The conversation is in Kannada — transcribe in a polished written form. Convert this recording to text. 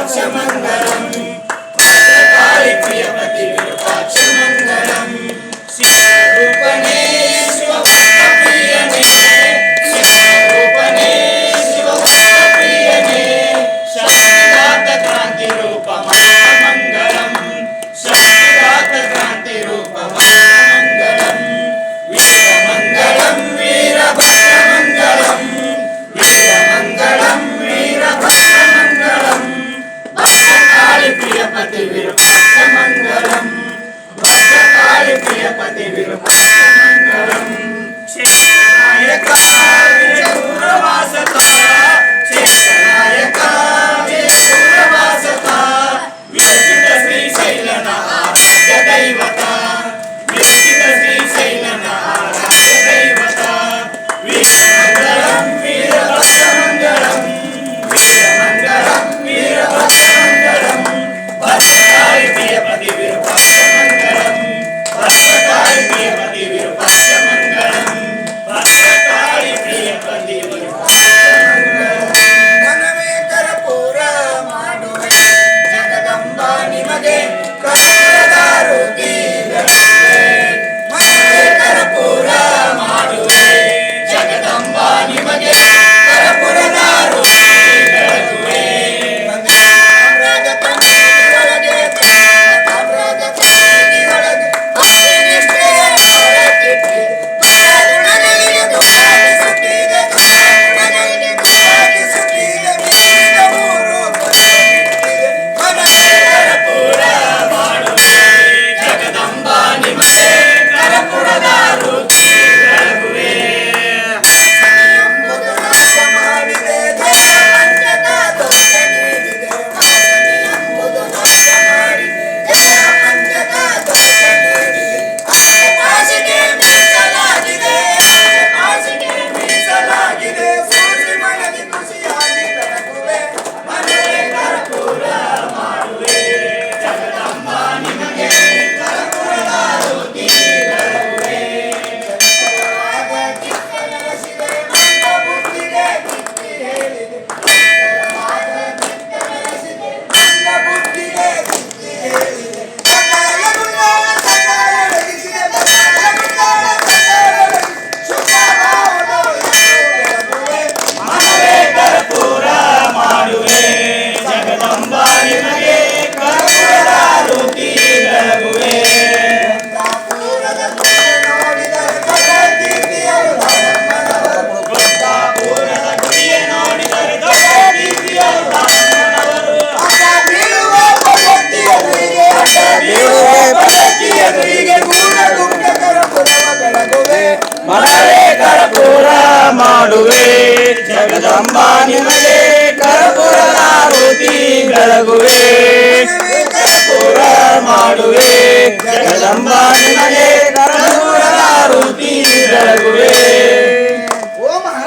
विरूपाक्षमङ्गलम् भद्रकाली प्रियपति विरूपाक्षमङ्गलम् शिवरूपणे शिवभक्तप्रियने शिवरूपणे शिवभक्तप्रियने शान्तिदातक्रान्तिरूपमङ्गलम् शान्तिदातक्रान्तिरूपमङ्गलम् वीरमङ्गलम् वीरभद्रमङ्गलम् वीरमङ्गलम् वीरभद्रमङ्गलम् भद्रकाली प्रियपति विरूपाक्षमङ्गलम् भद्रकाली प्रियपति विरूपाक्षमङ्गलम् चेतनायका विजयपुरवासता चेतनायका विजयपुरवासता विरचित श्रीशैलन आराध्य दैवता विरचित श्रीशैलन आराध्य दैवता वीरमङ्गलम् वीरभद्रमङ्गलम् वीरमङ्गलम् वीरभद्रमङ्गलम् भद्रकाली प्रियपति विरूपाक्षमङ्गलम् भद्रकाली प्रियपति विरूपाक्षमङ्गलम् भद्रकाली प्रियपति विरूपाक्षमङ्गलम् मनवे कर्पूರ ಮಾಡುವೆ ಜಗದಂಬ ನಿಮಗೆ ಕರ್ಪೂರದಾರುತಿ ಬೆಳಗುವೆ मनवे कर्पूರ ಮಾಡುವೆ ಜಗದಂಬ ನಿಮಗೆ ಕರ್ಪೂರದಾರುತಿ ಬೆಳಗುವೆ ತಾಮ್ರದ ತಂಬಿಗೆಯೊಳಗೆ ತಾಮ್ರದ ತಂಬಿಗೆಯೊಳಗೆ ಭಕ್ತಿನಿಷ್ಠೆಯ ಹೊರಗಿಟ್ಟಿದೆ ಗುಣಗಳಿಗೆ ದುಃಖಿಸುತ್ತಿದೆ ಗುಣಗಳಿಗೆ ದುಃಖಿಸುತ್ತಿದೆ ಬೀಗ ಮೂರು ಹೊರಗಿಟ್ಟಿದೆ मनवे कर्पूರ ಮಾಡುವೆ ಜಗದಂಬ ನಿಮಗೆ ಕರ್ಪೂರದಾರುತಿ ಬೆಳಗುವೆ ಎಂಬುದು ನಾಶ ಮಾಡಿದೆ ದೇಹ ಪಂಚಕ ದೋಷ ನೀಡಿದೆ ವಾಸನೆ ಎಂಬುದು ನಾಶ ಮಾಡಿದೆ ದೇಹ ಪಂಚಕ ದೋಷ ನೀಡಿದೆ ಆಸೆ ಪಾಸಿಗೆ ಮೀಸಲಾಗಿದೆ ಆಸೆ ಪಾಸಿಗೆ ಮೀಸಲಾಗಿದೆ ಸೂಸಿ ಮನದಿ ಖುಷಿಯಾಗಿ ಬೆಳಗುವೆ मनवे कर्पूರ ಮಾಡುವೆ ಜಗದಂಬ ನಿಮಗೆ ಕರ್ಪೂರದಾರುತಿ ಬೆಳಗುವೆ ಚಂಚಲವಾದ ಚಿತ್ತ ನೆಲೆಸಿದೆ ಮಂದ ಬುದ್ಧಿಗೆ ಕಿತ್ತಿ ಹೇಳಿದೆ ಚಂಚಲವಾದ ಚಿತ್ತ ನೆಲೆಸಿದೆ ಮಂದ ಬುದ್ಧಿಗೆ ಕಿತ್ತಿ ಹೇಳಿದೆ ಸಕಾಲ ಮುಂದಾಳ ಸಕಾಲ ಒದಗಿಸಿದೆ ಸಕಾಲ ಮುಂದಾಳ ಸಕಾಲ ಒದಗಿಸಿ ಶುಭ ಭಾವದೊಳಗಿದ್ದು ಬೆಳಗುವೆ मनवे कर्पूರ ಮಾಡುವೆ ಜಗದಂಬ ನಿಮಗೆ ಕರ್ಪೂರದಾರುತಿ ಬೆಳಗುವೆ ಕುಂದಾಪುರದ ಗುಡಿಯ ನೋಡಿದರೆ ದೊಡ್ಡ ಕೀರ್ತಿಯರು ದಾನಮ್ಮನವರು ಕುಂದಾಪುರದ ಗುಡಿಯ ನೋಡಿದರೆ ದೊಡ್ಡ ಕೀರ್ತಿಯರು ದಾನಮ್ಮನವರು ಅಡ್ಡ ಬೀಳುವ ಪದ್ಧತಿಯ ಎದುರಿಗೆ ಅಡ್ಡ ಬೀಳುವ ಪದ್ಧತಿಯ ಎದುರಿಗೆ ಮೂಢ ಗುಂಡಕರ ಪುರವ ಬೆಳಗುವೆ मनवे कर्पूर ಮಾಡುವೆ ಜಗದಂಬ ನಿಮಗೆ ಕರ್ಪೂರದಾರುತಿ ಬೆಳಗುವೆ कर्पूर ಮಾಡುವೆ ಜಗದಂಬ